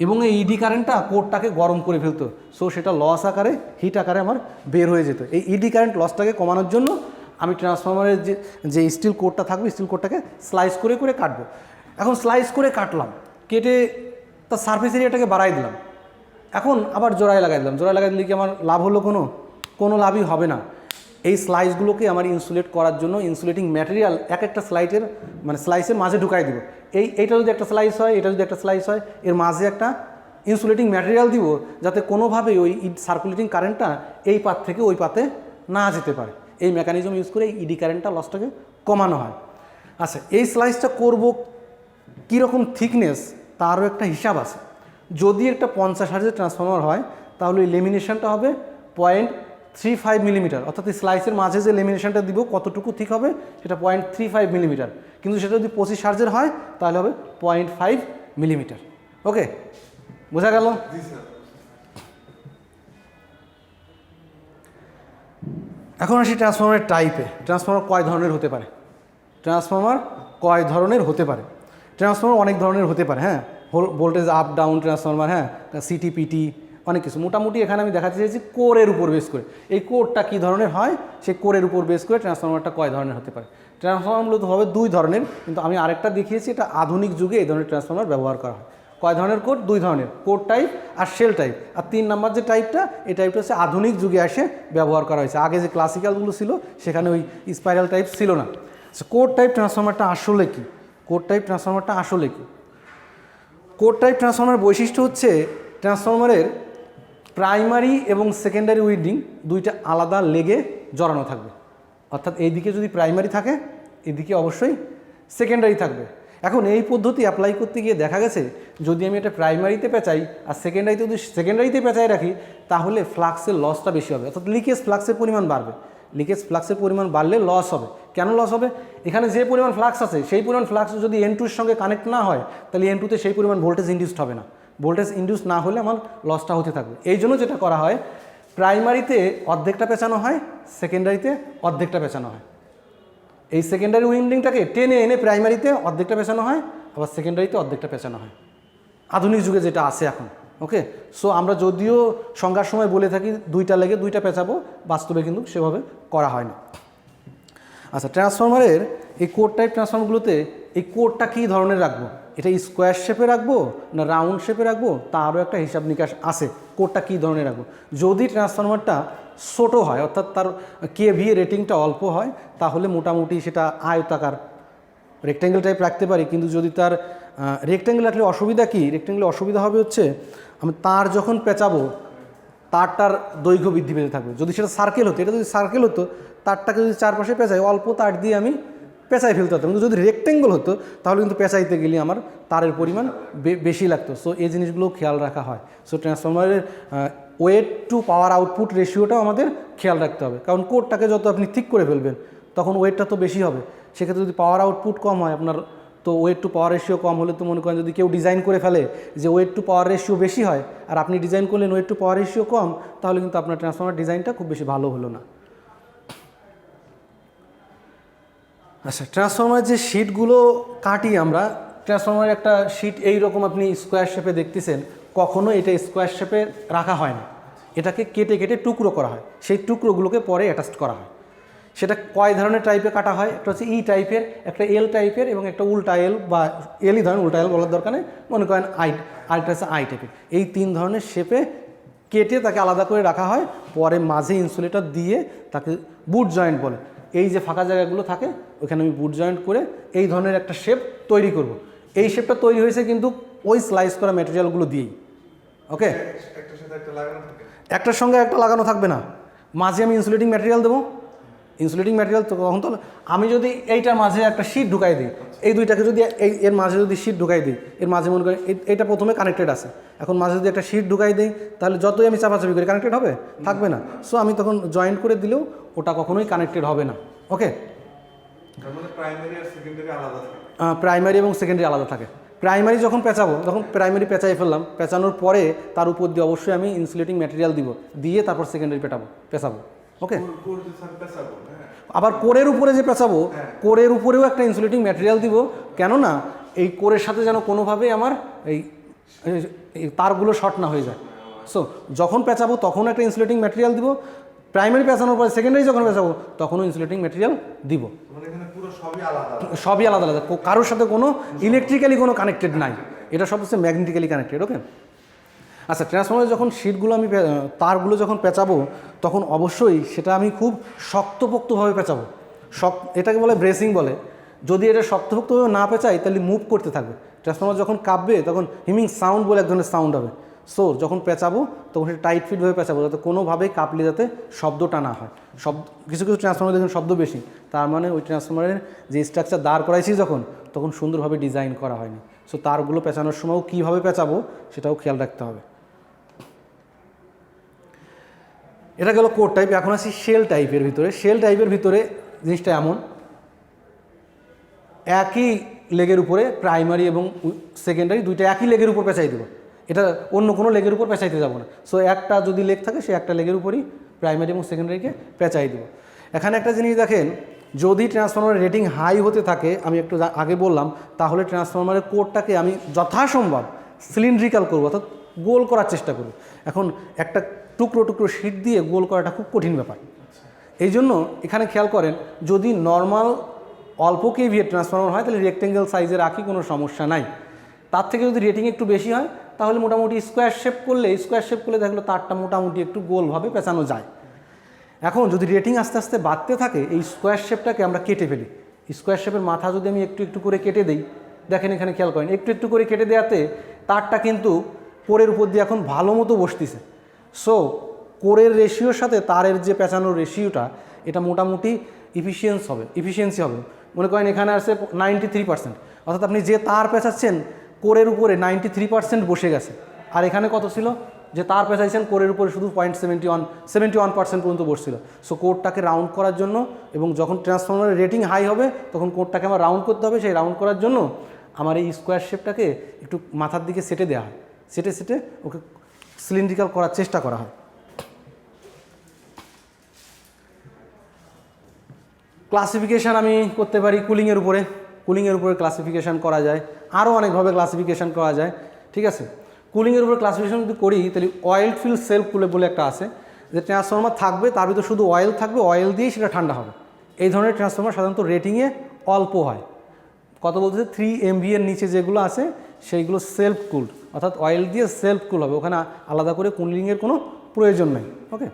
এবং এই ইডি কারেন্টটা কোডটাকে গরম করে ফেলতো, সো সেটা লস আকারে হিট আকারে আমার বের হয়ে যেত। এই ইডি কারেন্ট লসটাকে কমানোর জন্য আমি ট্রান্সফরমারের যে স্টিল কোডটা থাকবে, স্টিল কোডটাকে স্লাইস করে করে কাটবো। এখন স্লাইস করে কাটলাম, কেটে তার সারফেস এরিয়াটাকে বাড়াই দিলাম, এখন আবার জোড়ায় লাগাই দিলাম। জোড়ায় লাগাই দিলে কি আমার লাভ হলো? কোনো লাভই হবে না। এই স্লাইসগুলোকে আমার ইনসুলেট করার জন্য ইনসুলেটিং ম্যাটেরিয়াল এক একটা স্লাইসের মাঝে ঢুকাই দিব। এইটা যদি একটা স্লাইস হয়, এটা যদি একটা স্লাইস হয়, এর মাঝে একটা ইনসুলেটিং ম্যাটেরিয়াল দিব, যাতে কোনোভাবেই ওই সার্কুলেটিং কারেন্টটা এই পাত থেকে ওই পাতে না যেতে পারে। এই মেকানিজম ইউজ করে এই ইডি কারেন্টটা লসটাকে কমানো হয়। আচ্ছা, এই স্লাইসটা করব কীরকম থিকনেস, তারও একটা হিসাব আছে। যদি একটা 50 হার্জের ট্রান্সফরমার হয়, তাহলে এই লেমিনেশনটা হবে 0.35 মিলিমিটার, অর্থাৎ এই স্লাইসের মাঝে যে লেমিনেশনটা দিব কতটুকু ঠিক হবে, সেটা 0.35 মিলিমিটার। কিন্তু সেটা যদি 25 হার্জের হয়, তাহলে হবে 0.5 মিলিমিটার। ওকে, বোঝা গেল? এখন আসি ট্রান্সফরমারের টাইপে। ট্রান্সফরমার কয় ধরনের হতে পারে? ট্রান্সফরমার অনেক ধরনের হতে পারে। হ্যাঁ, ভোল্টেজ আপ ডাউন ট্রান্সফরমার, হ্যাঁ, সিটিপিটি, অনেক কিছু। মোটামুটি এখানে আমি দেখাতে চাইছি কোরের উপর বেস করে, এই কোরটা কী ধরনের হয়, সেই কোরের উপর বেস করে ট্রান্সফরমারটা কয় ধরনের হতে পারে। ট্রান্সফরমার মূলত হবে দুই ধরনের, কিন্তু আমি আরেকটা দেখিয়েছি, এটা আধুনিক যুগে এই ধরনের ট্রান্সফরমার ব্যবহার করা হয়। কয় ধরনের কোর? দুই ধরনের, কোর টাইপ আর শেল টাইপ। আর 3 নাম্বার যে টাইপটা, এই টাইপটা হচ্ছে আধুনিক যুগে এসে ব্যবহার করা হয়েছে। আগে যে ক্লাসিক্যালগুলো ছিল, সেখানে ওই স্পাইরাল টাইপ ছিল না। কোর টাইপ ট্রান্সফরমারটা আসলে কি? কোর টাইপ ট্রান্সফরমার বৈশিষ্ট্য হচ্ছে ট্রান্সফরমারের প্রাইমারি এবং সেকেন্ডারি উইন্ডিং দুইটা আলাদা লেগে জড়ানো থাকবে। অর্থাৎ এইদিকে যদি প্রাইমারি থাকে, এদিকে অবশ্যই সেকেন্ডারি থাকবে। এখন এই পদ্ধতি অ্যাপ্লাই করতে গিয়ে দেখা গেছে, যদি আমি এটা প্রাইমারিতে পেঁচাই আর সেকেন্ডারিতে পেঁচাই রাখি, তাহলে ফ্লাক্সের লসটা বেশি হবে, অর্থাৎ লিকেজ ফ্লাক্সের পরিমাণ বাড়বে। লিকেজ ফ্লাক্সের পরিমাণ বাড়লে লস হবে। কেন লস হবে? এখানে যে পরিমাণ ফ্লাক্স আছে, সেই পরিমাণ ফ্লাক্স যদি N2 এর সঙ্গে কানেক্ট না হয়, তাহলে N2-তে সেই পরিমাণ ভোল্টেজ ইনডিউসড হবে না। ভোল্টেজ ইনডিউস না হলে আমার লসটা হতে থাকবে। এই জন্য যেটা করা হয়, প্রাইমারিতে অর্ধেকটা পেঁচানো হয়, সেকেন্ডারিতে অর্ধেকটা পেঁচানো হয়। এই সেকেন্ডারি উইন্ডিংটাকে টেনে এনে প্রাইমারিতে অর্ধেকটা পেঁচানো হয়, আবার সেকেন্ডারিতে অর্ধেকটা পেঁচানো হয়, আধুনিক যুগে যেটা আছে এখন। ওকে, সো আমরা যদিও সংজ্ঞার সময় বলে থাকি দুইটা লেগে দুইটা পেঁচাবো, বাস্তবে কিন্তু সেভাবে করা হয় না। আচ্ছা, ট্রান্সফরমারের এই কোর টাইপ ট্রান্সফরমারগুলোতে এই কোরটা কী ধরনের রাখবো, এটা স্কোয়ার শেপে রাখবো না রাউন্ড শেপে রাখবো, তারও একটা হিসাব নিকাশ আছে। কোরটা কী ধরনের রাখবো? যদি ট্রান্সফরমারটা ছোটো হয়, অর্থাৎ তার কেভিএ রেটিংটা অল্প হয়, তাহলে মোটামুটি সেটা আয়তাকার রেক্ট্যাঙ্গেল টাইপ রাখতে পারি। কিন্তু যদি তার রেক্ট্যাঙ্গেল রাখলে অসুবিধা কি? রেক্ট্যাঙ্গেলে অসুবিধা হবে হচ্ছে, আমি তার যখন পেঁচাবো, তারটার দৈর্ঘ্য বৃদ্ধি পেতে থাকবে। যদি সেটা সার্কেল হতো, এটা যদি সার্কেল হতো, তারটাকে যদি চারপাশে পেঁচাই, অল্প তার দিয়ে আমি পেঁচাই ফেলতে হতো। কিন্তু যদি রেক্ট্যাঙ্গল হতো, তাহলে কিন্তু পেঁচাইতে গেলে আমার তারের পরিমাণ বেশি লাগতো। সো এই জিনিসগুলো খেয়াল রাখা হয়। সো ট্রান্সফরমারের ওয়েট টু পাওয়ার আউটপুট রেশিওটাও আমাদের খেয়াল রাখতে হবে, কারণ কোডটাকে যত আপনি ঠিক করে ফেলবেন, তখন ওয়েটটা তো বেশি হবে। সেক্ষেত্রে যদি পাওয়ার আউটপুট কম হয় আপনার, তো ওয়েট টু পাওয়ার রেশিও কম হলে তো মনে করেন যদি কেউ ডিজাইন করে ফেলে যে ওয়েট টু পাওয়ার রেশিও বেশি হয়, আর আপনি ডিজাইন করলেন ওয়েট টু পাওয়ার রেশিও কম, তাহলে কিন্তু আপনার ট্রান্সফরমার ডিজাইনটা খুব বেশি ভালো হলো না। আচ্ছা, ট্রান্সফরমার যে শিটগুলো কাটি আমরা, ট্রান্সফরমারের একটা শিট এইরকম আপনি স্কোয়ার শেপে দেখতেছেন, কখনো এটা স্কোয়ার শেপে রাখা হয় না, এটাকে কেটে কেটে টুকরো করা হয়, সেই টুকরোগুলোকে পরে অ্যাটাচ করা হয়। সেটা কয় ধরনের টাইপে কাটা হয়, একটা হচ্ছে ই টাইপের, একটা এল টাইপের এবং একটা উল্টা এল, বা এলই ধরেন, উল্টা এল বলার দরকার নেই, মনে করেন আরেকটা হচ্ছে আই টাইপের। এই 3 ধরনের শেপে কেটে তাকে আলাদা করে রাখা হয়, পরে মাঝে ইনসুলেটর দিয়ে তাকে বুট জয়েন্ট বলে। এই যে ফাঁকা জায়গাগুলো থাকে ওইখানে আমি বুট জয়েন্ট করে এই ধরনের একটা শেপ তৈরি করব। এই শেপটা তৈরি হয়েছে কিন্তু ওই স্লাইস করা ম্যাটেরিয়ালগুলো দিয়েই। ওকে, একটার সাথে একটা লাগানো থাকে। একটার সঙ্গে একটা লাগানো থাকবে না, মাঝে আমি ইনসুলেটিং ম্যাটেরিয়াল দেবো। ইনসুলেটিং ম্যাটেরিয়াল তো তখন তো আমি যদি এইটার মাঝে একটা শীট ঢুকাই দিই, এই দুইটাকে যদি এর মাঝে যদি শীট ঢুকাই দিই, এর মাঝে মনে করি এটা প্রথমে কানেক্টেড আছে, এখন মাঝে যদি একটা শীট ঢুকাই দিই তাহলে যতই আমি চাপাচাপি করি কানেক্টেড হবে, থাকবে না। সো আমি তখন জয়েন্ট করে দিলেও ওটা কখনোই কানেক্টেড হবে না। ওকে, তার মানে প্রাইমারি আর সেকেন্ডারি আলাদা থাকে। প্রাইমারি এবং সেকেন্ডারি আলাদা থাকে। প্রাইমারি যখন পেঁচাবো তখন প্রাইমারি পেঁচাই ফেললাম, পেঁচানোর পরে তার উপর দিয়ে অবশ্যই আমি ইনসুলেটিং ম্যাটেরিয়াল দিব, দিয়ে তারপর সেকেন্ডারি পেঁচাবো। ওকে, কোর যে স্যার পেছাবো, হ্যাঁ। আবার কোরের উপরে যে পেঁচাবো, কোরের উপরেও একটা ইনসুলেটিং ম্যাটেরিয়াল দিব, কেননা এই কোরের সাথে যেন কোনোভাবেই আমার এই তারগুলো শর্ট না হয়ে যায়। সো যখন পেঁচাবো তখন একটা ইনসুলেটিং ম্যাটেরিয়াল দিব, প্রাইমারি পেঁচানোর পরে সেকেন্ডারি যখন পেঁচাবো তখনও ইনসুলেটিং ম্যাটেরিয়াল দিব। মানে এখানে পুরো সবই আলাদা। সবই আলাদা আলাদা, কারোর সাথে কোনো ইলেকট্রিক্যালি কোনো কানেক্টেড নাই, এটা সব হচ্ছে ম্যাগনেটিক্যালি কানেক্টেড। ওকে, আচ্ছা, ট্রান্সফরমারের যখন শিটগুলো আমি তারগুলো যখন পেঁচাবো তখন অবশ্যই সেটা আমি খুব শক্তপোক্তভাবে পেঁচাবো। এটাকে বলে ব্রেসিং বলে। যদি এটা শক্তপোক্তভাবে না পেঁচাই তাহলে মুভ করতে থাকবে। ট্রান্সফরমার যখন কাঁপবে তখন হিমিং সাউন্ড বলে এক ধরনের সাউন্ড হবে। সো যখন পেঁচাবো তখন সেটা টাইট ফিটভাবে পেঁচাবো, যাতে কোনোভাবেই কাঁপলে যাতে শব্দটা না হয়। কিছু কিছু ট্রান্সফরমার দেখুন শব্দ বেশি, তার মানে ওই ট্রান্সফরমারের যে স্ট্রাকচার দাঁড় করাইছি তখন সুন্দরভাবে ডিজাইন করা হয়নি। সো তারগুলো পেঁচানোর সময়ও কীভাবে পেঁচাবো সেটাও খেয়াল রাখতে হবে। এটা গেল কোর টাইপ। এখন আসি শেল টাইপের ভিতরে। শেল টাইপের ভিতরে জিনিসটা এমন, একই লেগের উপরে প্রাইমারি এবং সেকেন্ডারি দুইটা একই লেগের উপর পেঁচাই দেবো, এটা অন্য কোনো লেগের উপর পেঁচাইতে যাবো না। সো একটা যদি লেগ থাকে সে একটা লেগের উপরই প্রাইমারি এবং সেকেন্ডারিকে পেঁচাই দেবো। এখানে একটা জিনিস দেখেন, যদি ট্রান্সফরমারের রেটিং হাই হতে থাকে, আমি একটু আগে বললাম, তাহলে ট্রান্সফরমারের কোরটাকে আমি যথাসম্ভব সিলিন্ড্রিক্যাল করবো, অর্থাৎ গোল করার চেষ্টা করব। এখন একটা টুকরো টুকরো শীট দিয়ে গোল করাটা খুব কঠিন ব্যাপার। এই জন্য এখানে খেয়াল করেন, যদি নর্মাল অল্প কেভিএর ট্রান্সফরমার হয় তাহলে রেক্টেঙ্গেল সাইজে রাখি, কোনো সমস্যা নাই। তার থেকে যদি রেটিং একটু বেশি হয় তাহলে মোটামুটি স্কোয়ার শেপ করলে দেখলো তারটা মোটামুটি একটু গোলভাবে পেঁচানো যায়। এখন যদি রেটিং আস্তে আস্তে বাড়তে থাকে, এই স্কোয়ার শেপটাকে আমরা কেটে ফেলি। স্কোয়ার শেপের মাথা যদি আমি একটু একটু করে কেটে দিই, দেখেন এখানে খেয়াল করেন, একটু একটু করে কেটে দেওয়াতে তারটা কিন্তু কোরের উপর দিয়ে এখন ভালো মতো বসতেছে। সো কোরের রেশিওর সাথে তারের যে পেঁচানোর রেশিওটা, এটা মোটামুটি ইফিসিয়েন্সি হবে। মনে করেন এখানে আছে 93%, অর্থাৎ আপনি যে তার পেঁচাচ্ছেন কোরের উপরে 93% বসে গেছে। আর এখানে কত ছিল, যে তার পেঁচাইছেন কোরের উপরে শুধু 71% পর্যন্ত বসছিল। সো কোরটাকে রাউন্ড করার জন্য, এবং যখন ট্রান্সফরমারের রেটিং হাই হবে তখন কোরটাকে আমার রাউন্ড করতে হবে, সেই রাউন্ড করার জন্য আমার এই স্কোয়ার শেপটাকে একটু মাথার দিকে সেটে দেওয়া হয়, সেটে ওকে সিলিন্ড্রিক্যাল করার চেষ্টা করা হয়। ক্লাসিফিকেশান আমি করতে পারি কুলিংয়ের উপরে ক্লাসিফিকেশান করা যায়, আরও অনেকভাবে ক্লাসিফিকেশান করা যায়। ঠিক আছে, কুলিংয়ের উপরে ক্লাসিফিকেশান যদি করি তাহলে অয়েল ফিল সেলফ কুলে বলে একটা আছে, যে ট্রান্সফরমার থাকবে তার ভিতরে শুধু অয়েল থাকবে, অয়েল দিয়েই সেটা ঠান্ডা হবে। এই ধরনের ট্রান্সফরমার সাধারণত রেটিংয়ে অল্প হয়। কত বলতেছে 3 MV এর নিচে যেগুলো আছে সেইগুলো সেলফ কুলড, অর্থাৎ অয়েল দিয়ে সেলফ কুল হবে, ওখানে আলাদা করে কুলিংয়ের কোনো প্রয়োজন নেই। ওকে,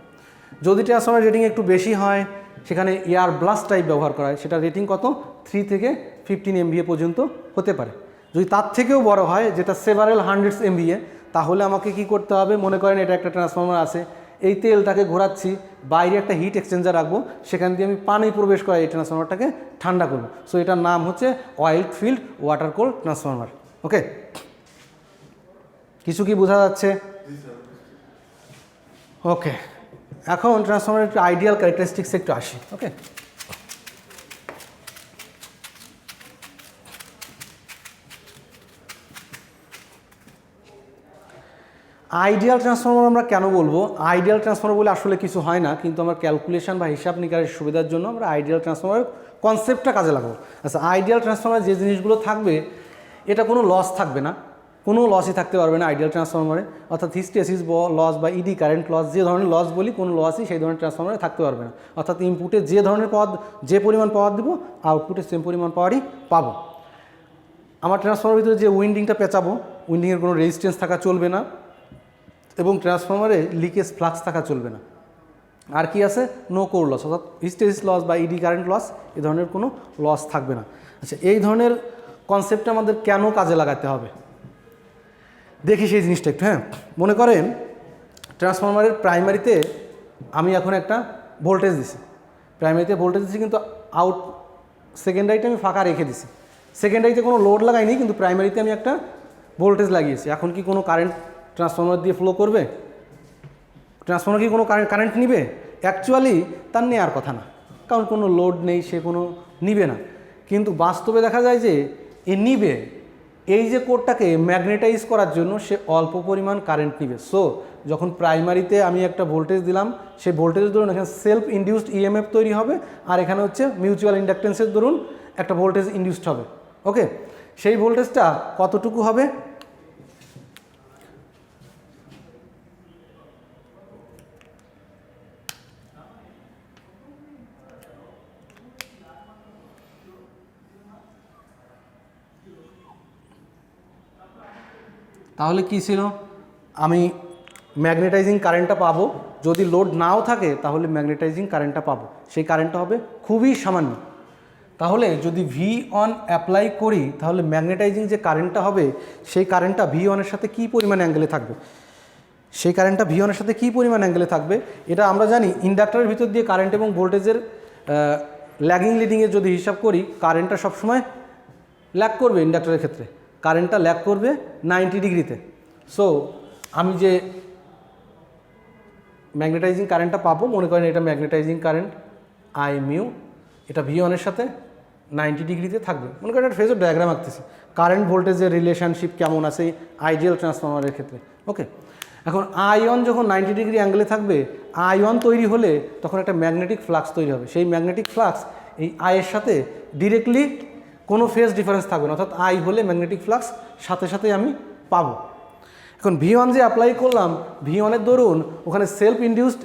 যদি ট্রান্সফরমার রেটিং একটু বেশি হয় সেখানে এয়ার ব্লাস্ট টাইপ ব্যবহার করা হয়, সেটা রেটিং কত 3 থেকে 15 MVA পর্যন্ত হতে পারে। যদি তার থেকেও বড় হয়, যেটা সেভারেল হান্ড্রেডস MVA, তাহলে আমাকে কি করতে হবে, মনে করেন এটা একটা ট্রান্সফরমার আছে, এই তেলটাকে ঘোরাচ্ছি, বাইরে একটা হিট এক্সচেঞ্জার রাখবো, সেখান দিয়ে আমি পানি প্রবেশ করা এই ট্রান্সফরমারটাকে ঠান্ডা করবো। সো এটার নাম হচ্ছে oil filled water cooled transformer. Okay, কিছু কি বোঝা যাচ্ছে? ওকে, এখন ট্রান্সফরমারের একটু আইডিয়াল ক্যারেক্টারিস্টিক্সে একটু আসি। ওকে, আইডিয়াল ট্রান্সফরমার আমরা কেন বলবো? আইডিয়াল ট্রান্সফরমার বলে আসলে কিছু হয় না, কিন্তু আমরা ক্যালকুলেশন বা হিসাব নিকাশের সুবিধার জন্য আমরা আইডিয়াল ট্রান্সফরমারের কনসেপ্টটা কাজে লাগাবো। আচ্ছা, আইডিয়াল ট্রান্সফরমার যে জিনিসগুলো থাকবে, এটা কোনো লস থাকবে না, কোনো লসই থাকতে পারবে না আইডিয়াল ট্রান্সফরমারে, অর্থাৎ হিস্টেসিস লস বা ইডি কারেন্ট লস, যে ধরনের লস বলি কোনো লসই সেই ধরনের ট্রান্সফরমারে থাকতে পারবে না। অর্থাৎ ইনপুটে যে ধরনের পাওয়ার, যে পরিমাণ পাওয়ার দেবো আউটপুটে সেম পরিমাণ পাওয়ারই পাবো। আমার ট্রান্সফরমারের ভিতরে যে উইন্ডিংটা পেঁচাবো, উইন্ডিংয়ের কোনো রেজিস্ট্যান্স থাকা চলবে না এবং ট্রান্সফরমারে লিকেজ ফ্লাক্স থাকা চলবে না। আর কি আছে? নো কোর লস, অর্থাৎ হিস্টেরিস লস বা ইডি কারেন্ট লস, এই ধরনের কোনো লস থাকবে না। আচ্ছা, এই ধরনের কনসেপ্টটা আমাদের কেন কাজে লাগাতে হবে দেখি সেই জিনিসটা একটু। হ্যাঁ, মনে করেন ট্রান্সফরমারের প্রাইমারিতে আমি এখন একটা ভোল্টেজ দিছি, প্রাইমারিতে ভোল্টেজ দিচ্ছি কিন্তু আউট সেকেন্ডারিতে আমি ফাঁকা রেখে দিছি। সেকেন্ডারিতে কোনো লোড লাগাইনি কিন্তু প্রাইমারিতে আমি একটা ভোল্টেজ লাগিয়েছি। এখন কি কোনো কারেন্ট ট্রান্সফরমার দিয়ে ফ্লো করবে? ট্রান্সফরমার কি কোনো কারেন্ট নিবে? অ্যাকচুয়ালি তার নেওয়ার কথা না, কারণ কোনো লোড নেই, সে কোনো নিবে না। কিন্তু বাস্তবে দেখা যায় যে এ নিবে। এই যে কোডটাকে ম্যাগনেটাইজ করার জন্য সে অল্প পরিমাণ কারেন্ট নিবে। সো যখন প্রাইমারিতে আমি একটা ভোল্টেজ দিলাম, সেই ভোল্টেজের দরুন এখানে সেলফ ইনডিউসড ইএমএফ তৈরি হবে, আর এখানে হচ্ছে মিউচুয়াল ইন্ডাকটেন্সের দরুন একটা ভোল্টেজ ইনডিউসড হবে। ওকে, সেই ভোল্টেজটা কতটুকু হবে? তাহলে কি ছিল? আমি ম্যাগনেটাইজিং কারেন্টটা পাবো, যদি লোড নাও থাকে তাহলে ম্যাগনেটাইজিং কারেন্টটা পাবো, সেই কারেন্টটা হবে খুবই সামান্য। তাহলে যদি V1 অ্যাপ্লাই করি তাহলে ম্যাগনেটাইজিং যে কারেন্টটা হবে সেই কারেন্টটা V1-এর সাথে কী পরিমাণ অ্যাঙ্গেলে থাকবে, সেই কারেন্টটা V1-এর সাথে কী পরিমাণ অ্যাঙ্গেলে থাকবে এটা আমরা জানি। ইন্ডাক্টরের ভিতর দিয়ে কারেন্ট এবং ভোল্টেজের ল্যাগিং লিডিংয়ের যদি হিসাব করি, কারেন্টটা সবসময় ল্যাগ করবে। ইন্ডাক্টরের ক্ষেত্রে কারেন্টটা ল্যাগ করবে 90 ডিগ্রিতে। সো আমি যে ম্যাগনেটাইজিং কারেন্টটা পাবো, মনে করেন এটা ম্যাগনেটাইজিং কারেন্ট আই মিউ, এটা V1-এর সাথে 90 ডিগ্রিতে থাকবে। মনে করেন একটা ফেজর ডায়াগ্রাম আঁকতেছি, কারেন্ট ভোল্টেজের রিলেশনশিপ কেমন আছে আইডিয়াল ট্রান্সফরমারের ক্ষেত্রে। ওকে, এখন I1 যখন 90 ডিগ্রি অ্যাঙ্গেলে থাকবে, I1 তৈরি হলে তখন একটা ম্যাগনেটিক ফ্লাক্স তৈরি হবে। সেই ম্যাগনেটিক ফ্লাক্স এই আয়ের সাথে ডিরেক্টলি কোনো ফেজ ডিফারেন্স থাকবে না, অর্থাৎ আই হলে ম্যাগনেটিক ফ্লাক্স সাথে সাথে আমি পাবো। এখন V1 যে অ্যাপ্লাই করলাম, V1-এর দরুন ওখানে সেলফ ইনডিউসড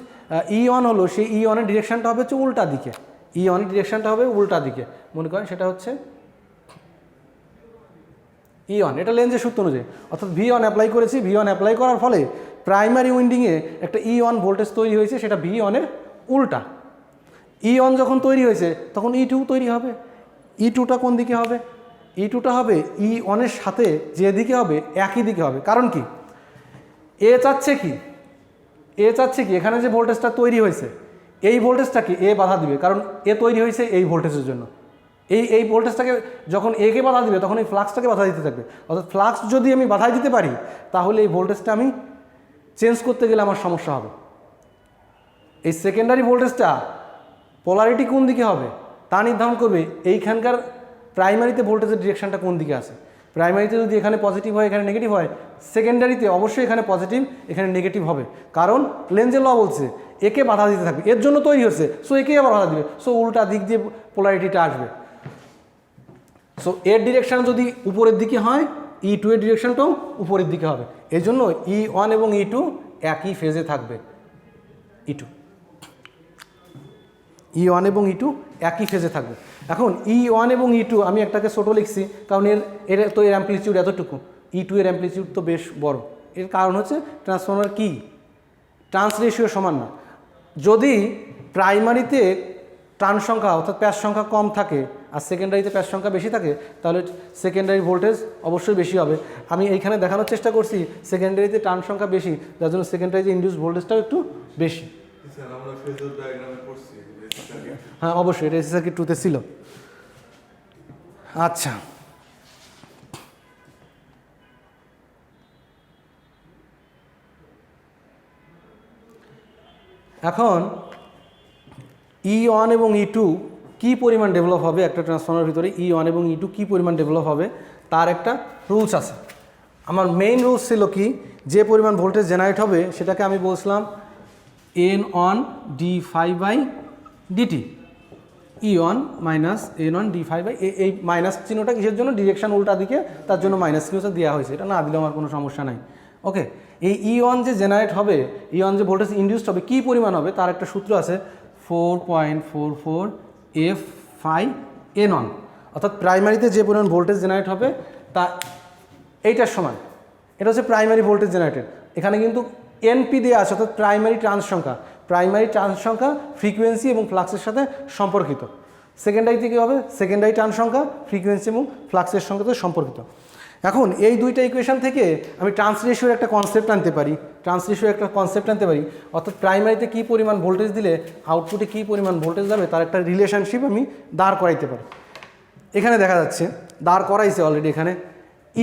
E1 হলো, সেই E1-এর ডিরেকশানটা হবে হচ্ছে উল্টা দিকে, E1-এর ডিরেকশানটা হবে উল্টা দিকে। মনে করেন সেটা হচ্ছে E1, এটা লেন্সের সূত্র অনুযায়ী। অর্থাৎ V1 অ্যাপ্লাই করেছি, V1 অ্যাপ্লাই করার ফলে প্রাইমারি উইন্ডিংয়ে একটা E1 ভোল্টেজ তৈরি হয়েছে, সেটা V1-এর উল্টা। E1 যখন তৈরি হয়েছে তখন E2 তৈরি হবে। E2টা কোন দিকে হবে? E2টা হবে E1-এর সাথে যেদিকে হবে একই দিকে হবে। কারণ কি? এ চাচ্ছে কি, এখানে যে ভোল্টেজটা তৈরি হয়েছে এই ভোল্টেজটাকে এ বাধা দিবে, কারণ এ তৈরি হয়েছে এই ভোল্টেজের জন্য। এই ভোল্টেজটাকে যখন একে বাধা দিবে তখন এই ফ্লাক্সটাকে বাধা দিতে থাকবে। অর্থাৎ ফ্লাক্স যদি আমি বাধা দিতে পারি তাহলে এই ভোল্টেজটা আমি চেঞ্জ করতে গেলে আমার সমস্যা হবে। এই সেকেন্ডারি ভোল্টেজটা পোলারিটি কোন দিকে হবে তা নির্ধারণ করবে এইখানকার প্রাইমারিতে ভোল্টেজের ডিরেকশনটা কোন দিকে আছে। প্রাইমারিতে যদি এখানে পজিটিভ হয়, এখানে নেগেটিভ হয়, সেকেন্ডারিতে অবশ্যই এখানে পজিটিভ, এখানে নেগেটিভ হবে। কারণ লেন্সের ল বলছে একে বাধা দিতে থাকবে, এর জন্য তৈরি হচ্ছে, সো একে আবার বাধা দিবে, সো উল্টা দিক দিয়ে পোলারিটিটা আসবে। সো এর ডিরেকশান যদি উপরের দিকে হয়, E2 এর ডিরেকশানটাও উপরের দিকে হবে। এই জন্য E1 এবং E2 একই ফেজে থাকবে। E1 এবং E2 একই ফেজে থাকবে। এখন E1 এবং E2 আমি একটাকে ছোটো লিখছি, কারণ এর তো এর অ্যাম্পলিটিউড এতটুকু, E2 এর অ্যাম্পলিটিউড তো বেশ বড়। এর কারণ হচ্ছে ট্রান্সফরমার কি ট্রান্স রেশিও সমান না। যদি প্রাইমারিতে টার্ন সংখ্যা অর্থাৎ প্যাচ সংখ্যা কম থাকে আর সেকেন্ডারিতে প্যাচ সংখ্যা বেশি থাকে, তাহলে সেকেন্ডারি ভোল্টেজ অবশ্যই বেশি হবে। আমি এইখানে দেখানোর চেষ্টা করছি সেকেন্ডারিতে টার্ন সংখ্যা বেশি, যার জন্য সেকেন্ডারিতে ইনডিউস ভোল্টেজটাও একটু বেশি। হ্যাঁ অবশ্যই, এটা এসি সার্কিট 2-তে ছিল। আচ্ছা, এখন E1 এবং E2 কী পরিমাণ ডেভেলপ হবে একটা ট্রান্সফর্মারের ভিতরে, E1 এবং E2 কী পরিমাণ ডেভেলপ হবে তার একটা রুলস আছে। আমার মেইন রুলস ছিল কি, যে পরিমাণ ভোল্টেজ জেনারেট হবে সেটাকে আমি বলছিলাম N on d∅ by dt। E1 minus N1 d5 by এই মাইনাস চিহ্নটা কিসের জন্য, ডিরেকশন উল্টা দিকে, তার জন্য মাইনাস চিহ্নটা দেওয়া হয়েছে, এটা না দিলেও আমার কোনো সমস্যা নাই। ওকে, এই E1 যে জেনারেট হবে, E1 যে ভোল্টেজ ইনডিউসড হবে, কী পরিমাণ হবে তার একটা সূত্র আছে 4.44 F∅N1, অর্থাৎ প্রাইমারিতে যে পরিমাণ ভোল্টেজ জেনারেট হবে তা এইটার সমান। এটা হচ্ছে প্রাইমারি ভোল্টেজ জেনারেটেড। এখানে কিন্তু এনপি দেওয়া আছে, অর্থাৎ প্রাইমারি ট্রান্স সংখ্যা। প্রাইমারি ট্রান্স সংখ্যা ফ্রিকোয়েন্সি এবং ফ্লাক্সের সাথে সম্পর্কিত। সেকেন্ডারিতে কী হবে, সেকেন্ডারি ট্রান্স সংখ্যা ফ্রিকোয়েন্সি এবং ফ্লাক্সের সঙ্গে সম্পর্কিত। এখন এই দুইটা ইকুয়েশন থেকে আমি ট্রান্স রেশিওর একটা কনসেপ্ট আনতে পারি, অর্থাৎ প্রাইমারিতে কী পরিমাণ ভোল্টেজ দিলে আউটপুটে কী পরিমাণ ভোল্টেজ যাবে তার একটা রিলেশনশিপ আমি দাঁড় করাইতে পারি। এখানে দেখা যাচ্ছে দাঁড় করাইছে অলরেডি, এখানে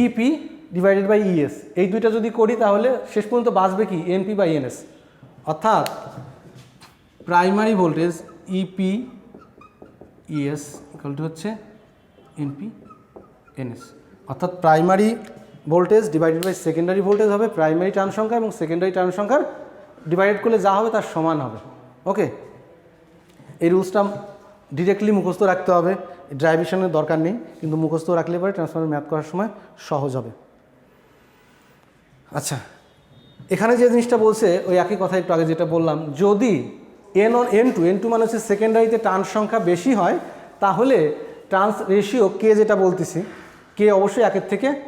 ইপি ডিভাইডেড বাই ইএস, এই দুইটা যদি করি তাহলে শেষ পর্যন্ত বাঁচবে কি এনপি বাই এনএস, অর্থাৎ primary voltage EP ES equal to হচ্ছে এনপি এনএস, অর্থাৎ primary voltage divided by secondary voltage হবে প্রাইমারি টার্ম সংখ্যা, এবং সেকেন্ডারি টার্ম সংখ্যার ডিভাইডেড করলে যা হবে তার সমান হবে। ওকে, এই রুলসটা ডিরেক্টলি মুখস্থ রাখতে হবে, ড্রাইভেশনের দরকার নেই, কিন্তু মুখস্থ রাখলে পরে ট্রান্সফর্মার ম্যাথ করার সময় সহজ হবে। আচ্ছা, এখানে যে জিনিসটা বলছে ওই একই কথা একটু আগে যেটা বললাম, যদি N2 মানে হচ্ছে সেকেন্ডারিতে ট্রান্স সংখ্যা বেশি হয় তাহলে ট্রান্স রেশিও কে যেটা বলতেছি কে অবশ্যই একের থেকে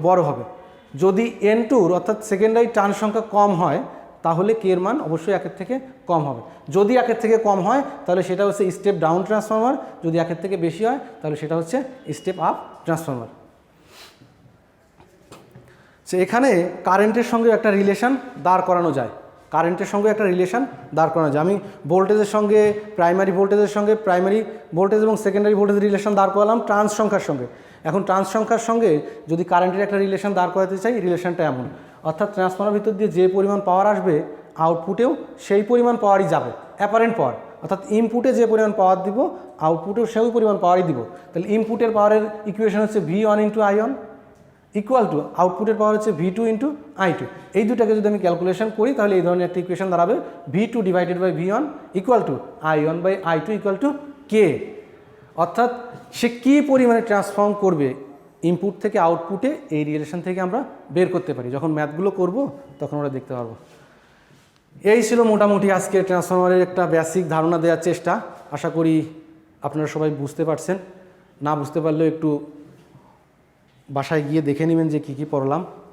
বড় হবে, যদি N2 অর্থাৎ সেকেন্ডারি ট্রান্স সংখ্যা কম হয় তাহলে কে এর মান অবশ্যই একের থেকে কম হবে। যদি একের থেকে কম হয় তাহলে সেটা হচ্ছে স্টেপ ডাউন ট্রান্সফর্মার, যদি একের থেকে বেশি হয় তাহলে সেটা হচ্ছে স্টেপ আপ ট্রান্সফর্মার। সো এখানে কারেন্টের সঙ্গে একটা রিলেশন দাঁড় করানো যায়, আমি ভোল্টেজের সঙ্গে প্রাইমারি ভোল্টেজ এবং সেকেন্ডারি ভোল্টেজের রিলেশন দাঁড় করালাম ট্রান্স সংখ্যার সঙ্গে। এখন ট্রান্স সংখ্যার সঙ্গে যদি কারেন্টের একটা রিলেশন দাঁড় করাতে চাই, রিলেশনটা এমন, অর্থাৎ ট্রান্সফর্মার ভিতর দিয়ে যে পরিমাণ পাওয়ার আসবে আউটপুটেও সেই পরিমাণ পাওয়ারই যাবে, অ্যাপারেন্ট পাওয়ার, অর্থাৎ ইনপুটে যে পরিমাণ পাওয়ার দিব আউটপুটেও সেই পরিমাণ পাওয়ারই দিব। তাহলে ইনপুটের পাওয়ারের ইকুয়েশন হচ্ছে V1 × I1 ইকুয়াল টু আউটপুটের পাওয়ার হচ্ছে V2 × I2। এই দুটাকে যদি আমি ক্যালকুলেশন করি তাহলে এই ধরনের একটা ইকুয়েশন দাঁড়াবে V2 divided by V1 equal to I1 by I2 equal to K, অর্থাৎ সে কী পরিমাণে ট্রান্সফর্ম করবে ইনপুট থেকে আউটপুটে, এই রিলেশন থেকে আমরা বের করতে পারি। যখন ম্যাথগুলো করব তখন আমরা দেখতে পারবো। এই ছিল মোটামুটি আজকে ট্রান্সফরমারের একটা বেসিক ধারণা দেওয়ার চেষ্টা। আশা করি আপনারা সবাই বুঝতে পারছেন, না বুঝতে পারলেও একটু বাসায় গিয়ে দেখে নেবেন যে কী কী পড়লাম।